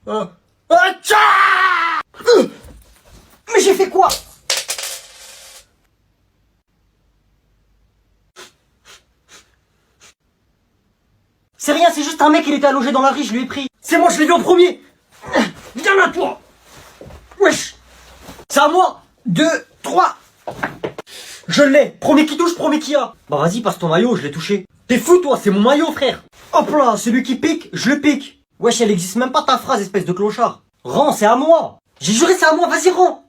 Mais j'ai fait quoi? C'est rien, c'est juste un mec, il était allongé dans la rue, je lui ai pris. C'est moi, je l'ai vu en premier. Viens là, toi. Wesh. C'est à moi. 2, 3. Je l'ai. Premier qui touche, premier qui a. Bah vas-y, passe ton maillot, je l'ai touché. T'es fou, toi, c'est mon maillot, frère. Hop là, celui qui pique, je le pique. Wesh, elle existe même pas ta phrase, espèce de clochard. Rends, c'est à moi. J'ai juré, c'est à moi, vas-y, rends.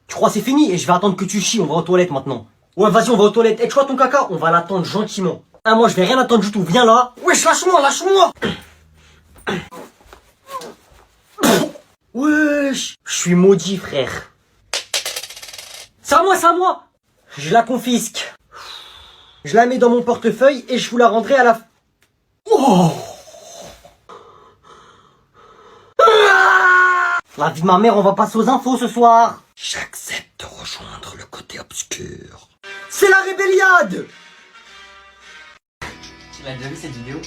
Tu crois c'est fini? Et je vais attendre que tu chies, on va aux toilettes maintenant. Ouais, vas-y, on va aux toilettes. Et tu vois ton caca, on va l'attendre gentiment. Ah, moi, je vais rien attendre du tout. Viens là. Wesh, lâche-moi, lâche-moi. Wesh. Je suis maudit, frère. C'est à moi, c'est à moi. Je la confisque. Je la mets dans mon portefeuille et je vous la rendrai à la fin. Oh. La vie de ma mère, on va passer aux infos ce soir. J'accepte de rejoindre le côté obscur. C'est la rébelliade. Tu l'as déjà vu cette vidéo?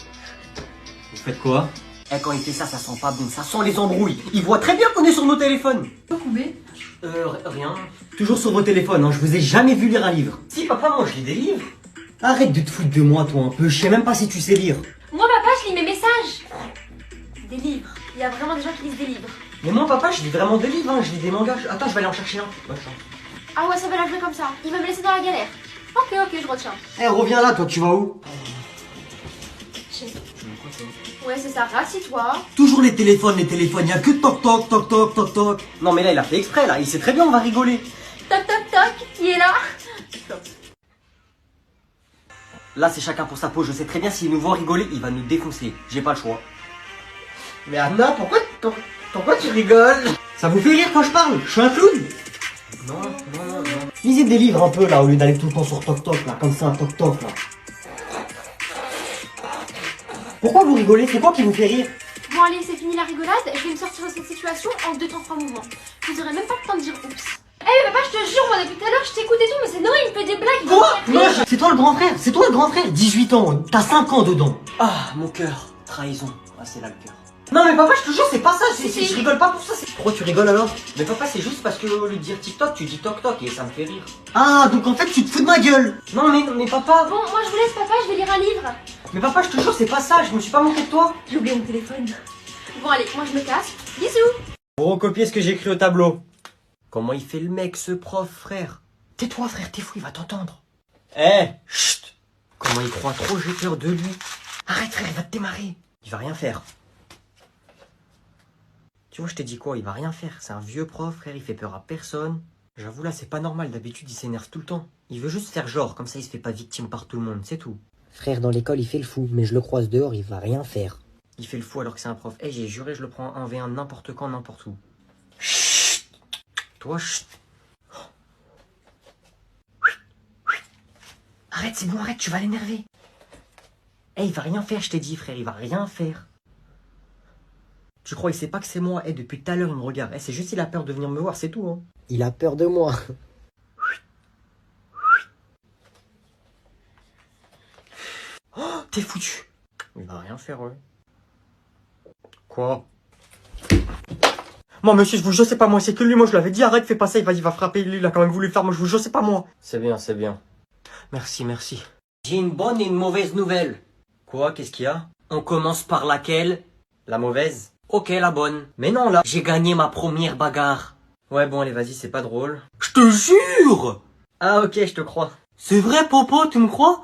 Vous faites quoi? Eh, quand il fait ça, ça sent pas bon, ça sent les embrouilles. Il voit très bien qu'on est sur nos téléphones. Rien. Toujours sur vos téléphones, hein. Je vous ai jamais vu lire un livre. Si, papa, moi je lis des livres. Arrête de te foutre de moi, toi, un peu. Je sais même pas si tu sais lire. Moi, papa, je lis mes messages. Des livres. Il y a vraiment des gens qui lisent des livres. Mais moi, papa, je lis vraiment des livres, hein. Je lis des mangas. Attends, je vais aller en chercher un. Bonne chance. Ah ouais, ça va la jouer comme ça. Il va me laisser dans la galère. Ok, je retiens. Eh, reviens là, toi, tu vas où? Ouais, c'est ça, rassis-toi. Toujours les téléphones, y'a que toc toc toc toc toc toc. Non mais là il a fait exprès là, il sait très bien on va rigoler. Toc toc toc, qui est là? Là c'est chacun pour sa peau, je sais très bien s'il nous voit rigoler, il va nous défoncer. J'ai pas le choix. Mais Anna, pourquoi tu rigoles? Ça vous fait rire quand je parle? Je suis un clown? Non. Lisez des livres un peu là, au lieu d'aller tout le temps sur toc toc là, comme ça, toc toc là. Pourquoi vous rigolez? C'est quoi qui vous fait rire? Bon allez, c'est fini la rigolade, je vais me sortir de cette situation en 2 temps 3 mouvements. Vous aurez même pas le temps de dire oups. Eh papa, je te jure, moi depuis tout à l'heure je t'écoute et tout, mais c'est Noé, il me fait des blagues. Quoi? Non, c'est toi le grand frère, c'est toi le grand frère. 18 ans, t'as 5 ans dedans. Ah, mon cœur, trahison. Ah, c'est là le cœur. Non mais papa, je te jure, c'est pas ça, je rigole pas pour ça. Pourquoi tu rigoles alors? Mais papa, c'est juste parce que au lieu de dire TikTok, tu dis toc toc et ça me fait rire. Ah, donc en fait tu te fous de ma gueule. Non mais papa. Bon, moi je vous laisse papa, je vais lire un livre. Mais papa, je te jure, c'est pas ça, je me suis pas moqué de toi. J'ai oublié mon téléphone. Bon allez, moi je me casse. Bisous. Pour recopier ce que j'ai écrit au tableau. Comment il fait le mec, ce prof, frère? Tais-toi, frère, t'es fou, il va t'entendre. Eh, chut. Comment il croit trop, j'ai peur de lui. Arrête, frère, il va te démarrer. Il va rien faire. Tu vois, je t'ai dit quoi? Il va rien faire. C'est un vieux prof, frère, il fait peur à personne. J'avoue, là, c'est pas normal. D'habitude, il s'énerve tout le temps. Il veut juste faire genre, comme ça, il se fait pas victime par tout le monde, c'est tout. Frère, dans l'école, il fait le fou, mais je le croise dehors, il va rien faire. Il fait le fou alors que c'est un prof. Eh, j'ai juré, je le prends en 1v1 n'importe quand, n'importe où. Chut. Toi, chut. Arrête, c'est bon, arrête, tu vas l'énerver. Eh, il va rien faire, je t'ai dit, frère, il va rien faire. Tu crois, il sait pas que c'est moi? Eh, depuis tout à l'heure, il me regarde. Eh, c'est juste il a peur de venir me voir, c'est tout, hein. Il a peur de moi. Oh, t'es foutu. Il va rien faire, ouais. Quoi? Moi, monsieur, je vous jure, c'est pas moi, c'est que lui. Moi, je l'avais dit, arrête, fais pas ça, il va frapper. Lui, il a quand même voulu le faire. Moi, je vous jure, c'est pas moi. C'est bien, c'est bien. Merci, merci. J'ai une bonne et une mauvaise nouvelle. Quoi? Qu'est-ce qu'il y a? On commence par laquelle? La mauvaise? Ok, la bonne. Mais non, là, j'ai gagné ma première bagarre. Ouais, bon, allez, vas-y, c'est pas drôle. Je te jure! Ah, ok, je te crois. C'est vrai, Popo, tu me crois?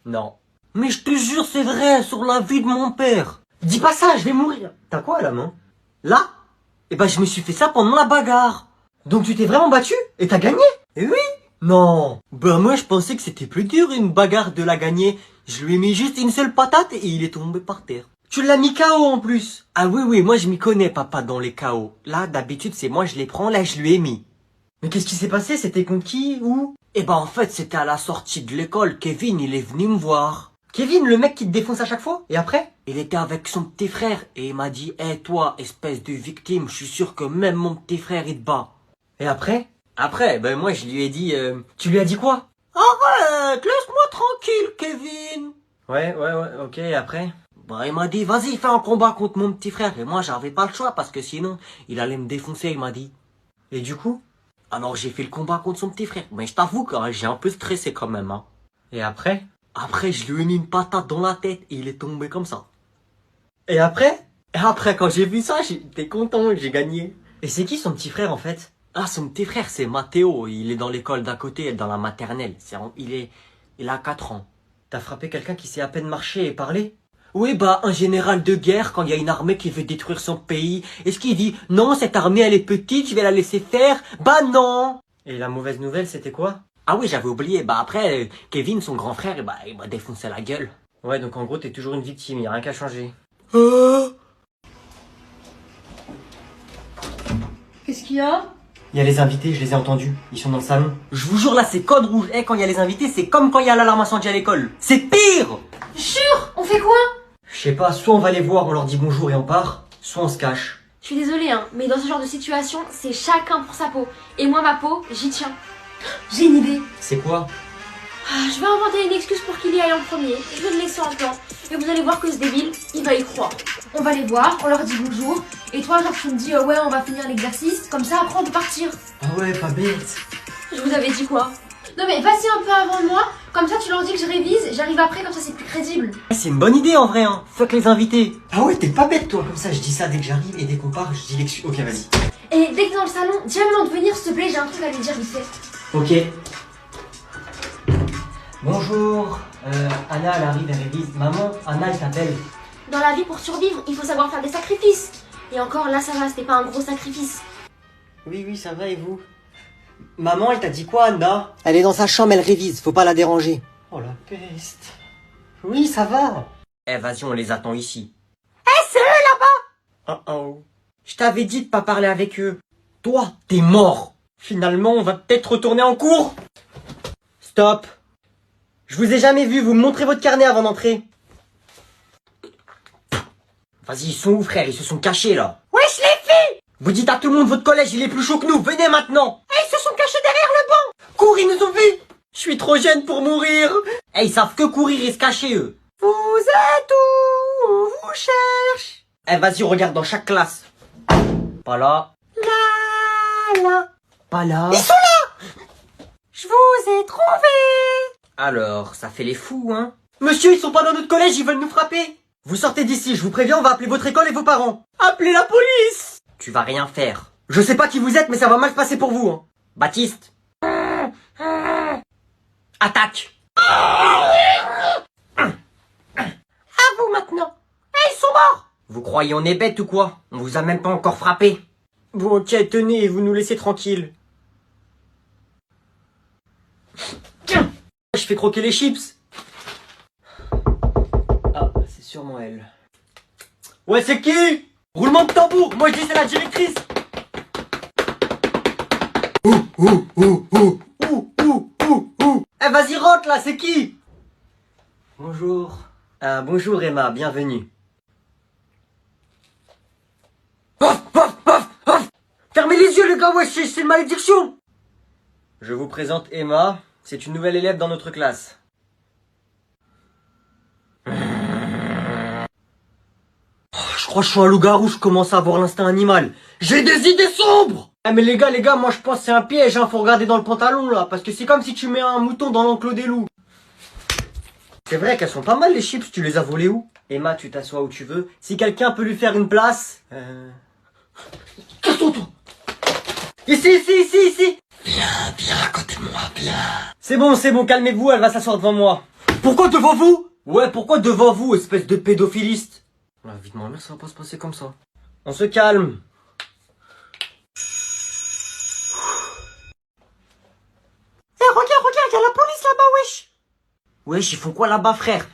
Non. Mais je te jure, c'est vrai, sur la vie de mon père. Dis pas ça, je vais mourir. T'as quoi à la main? Là? Eh ben, je me suis fait ça pendant la bagarre. Donc tu t'es vraiment battu? Et t'as gagné? Eh oui? Non. Ben moi, je pensais que c'était plus dur, une bagarre de la gagner. Je lui ai mis juste une seule patate et il est tombé par terre. Tu l'as mis KO en plus. Ah oui, moi je m'y connais, papa, dans les KO. Là, d'habitude, c'est moi, je les prends, là, je lui ai mis. Mais qu'est-ce qui s'est passé? C'était contre qui? Où? Eh ben, en fait, c'était à la sortie de l'école. Kevin, il est venu me voir. Kevin, le mec qui te défonce à chaque fois? Et après? Il était avec son petit frère et il m'a dit, hey, toi, espèce de victime, je suis sûr que même mon petit frère, il te bat. Et après? Après, ben moi, je lui ai dit, Tu lui as dit quoi? Arrête, laisse-moi tranquille, Kevin. Ouais, ok, et après? Bah, il m'a dit, vas-y, fais un combat contre mon petit frère. Et moi, j'avais pas le choix parce que sinon, il allait me défoncer, il m'a dit. Et du coup? Alors, j'ai fait le combat contre son petit frère. Mais je t'avoue que j'ai un peu stressé quand même, hein. Et après? Après, je lui ai mis une patate dans la tête et il est tombé comme ça. Et après? Et après, quand j'ai vu ça, j'étais content, j'ai gagné. Et c'est qui son petit frère, en fait? Ah, son petit frère, c'est Mathéo. Il est dans l'école d'à côté, dans la maternelle. Il a 4 ans. T'as frappé quelqu'un qui sait à peine marcher et parler? Oui, bah, un général de guerre, quand il y a une armée qui veut détruire son pays, est-ce qu'il dit, non, cette armée, elle est petite, je vais la laisser faire? Bah non! Et la mauvaise nouvelle, c'était quoi? Ah oui, j'avais oublié. Bah après, Kevin, son grand frère, bah, il m'a défoncé la gueule. Ouais, donc en gros, t'es toujours une victime, y a rien qu'à changer. Qu'est-ce qu'il y a? Il y a les invités, je les ai entendus. Ils sont dans le salon. Je vous jure, là, c'est code rouge. Eh, quand il y a les invités, c'est comme quand il y a l'alarme incendie à l'école. C'est pire! Jure, on fait quoi? Je sais pas, soit on va les voir, on leur dit bonjour et on part, soit on se cache. Je suis désolée, hein, mais dans ce genre de situation, c'est chacun pour sa peau. Et moi, ma peau, j'y tiens. J'ai une idée. C'est quoi? Je vais inventer une excuse pour qu'il y aille en premier. Je vais le laisser en plan. Et vous allez voir que ce débile, il va y croire. On va les voir, on leur dit bonjour. Et toi, genre, tu me dis, ouais, on va finir l'exercice. Comme ça, après, on peut partir. Ah ouais, pas bête. Je vous avais dit quoi? Non mais vas-y un peu avant moi. Comme ça, tu leur dis que je révise. J'arrive après, comme ça, c'est plus crédible. C'est une bonne idée en vrai, hein. Fuck les invités. Ah ouais, t'es pas bête toi. Comme ça, je dis ça dès que j'arrive et dès qu'on part, je dis l'excuse. Ok, vas-y. Et dès que t'es dans le salon, dis à maman de venir, s'il te plaît. J'ai un truc à lui dire vite fait. Ok. Bonjour. Anna, elle arrive, elle révise. Maman, Anna, elle t'appelle. Dans la vie, pour survivre, il faut savoir faire des sacrifices. Et encore, là, ça va, c'était pas un gros sacrifice. Oui, ça va et vous? Maman, elle t'a dit quoi, Anna? Elle est dans sa chambre, elle révise, faut pas la déranger. Oh la peste. Oui, ça va. Eh, vas-y, on les attend ici. C'est eux là-bas. Oh. Je t'avais dit de pas parler avec eux. Toi, t'es mort. Finalement, on va peut-être retourner en cours. Stop. Je vous ai jamais vu, vous me montrez votre carnet avant d'entrer. Vas-y, ils sont où, frère? Ils se sont cachés, là. Wesh les filles. Vous dites à tout le monde, votre collège, il est plus chaud que nous. Venez maintenant. Ils se sont cachés derrière le banc. Cours, ils nous ont vus. Je suis trop jeune pour mourir. Eh, ils savent que courir et se cacher, eux. Vous êtes où? On vous cherche. Eh, vas-y, regarde dans chaque classe. Pas là. Là. Pas là. Ils sont là. Je vous ai trouvé. Alors, ça fait les fous, hein? Monsieur, ils sont pas dans notre collège, ils veulent nous frapper. Vous sortez d'ici, je vous préviens, on va appeler votre école et vos parents. Appelez la police. Tu vas rien faire. Je sais pas qui vous êtes, mais ça va mal se passer pour vous, hein. Baptiste. Attaque. À vous maintenant. Ils sont morts. Vous croyez on est bête ou quoi? On vous a même pas encore frappé. Bon, ok, tenez, vous nous laissez tranquille. Tiens, je fais croquer les chips. Ah, c'est sûrement elle. Ouais, c'est qui? Roulement de tambour. Moi, je dis c'est la directrice. Eh, vas-y, rentre là, c'est qui? Bonjour. Bonjour Emma, bienvenue. Fermez les yeux les gars, ouais, c'est une malédiction. Je vous présente Emma, c'est une nouvelle élève dans notre classe. Je crois que je suis un loup-garou, je commence à avoir l'instinct animal. J'ai des idées sombres. Eh mais les gars, moi je pense que c'est un piège, hein, faut regarder dans le pantalon là, parce que c'est comme si tu mets un mouton dans l'enclos des loups. C'est vrai qu'elles sont pas mal les chips, tu les as volées où? Emma, tu t'assois où tu veux. Si quelqu'un peut lui faire une place... Casse-toi, toi. Ici. Viens, à côté de moi, viens. C'est bon, calmez-vous, elle va s'asseoir devant moi. Pourquoi devant vous? Ouais, pourquoi devant vous, espèce de pédophiliste? La vie de ma mère, ça va pas se passer comme ça. On se calme. Eh, regarde, y a la police là-bas, wesh. Wesh, ils font quoi là-bas, frère?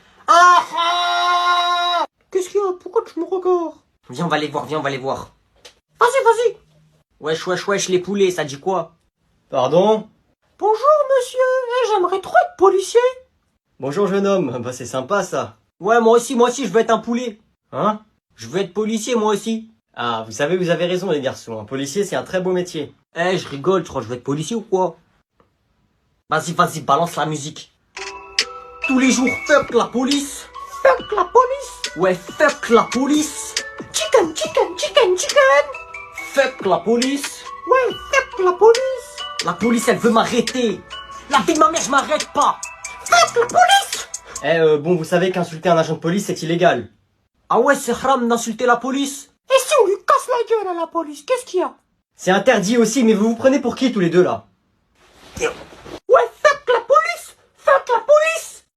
Qu'est-ce qu'il y a? Pourquoi tu me regardes? Viens, on va les voir. Vas-y. Wesh, les poulets, ça dit quoi? Pardon? Bonjour, monsieur. J'aimerais trop être policier. Bonjour, jeune homme. Bah, c'est sympa, ça. Ouais, moi aussi, je veux être un poulet. Hein? Je veux être policier, moi aussi. Ah, vous savez, vous avez raison, les garçons. Un policier, c'est un très beau métier. Eh, je rigole, tu crois que je veux être policier ou quoi? Vas-y, balance la musique. Tous les jours, fuck la police. Fuck la police. Ouais, fuck la police. Chicken, chicken, chicken, chicken. Fuck la police. Ouais, fuck la police. La police, elle veut m'arrêter. La vie de ma mère, je m'arrête pas. Fuck la police. Bon, vous savez qu'insulter un agent de police, c'est illégal. Ah ouais, c'est haram d'insulter la police. Et si on lui casse la gueule à la police, qu'est-ce qu'il y a? C'est interdit aussi, mais vous vous prenez pour qui tous les deux là?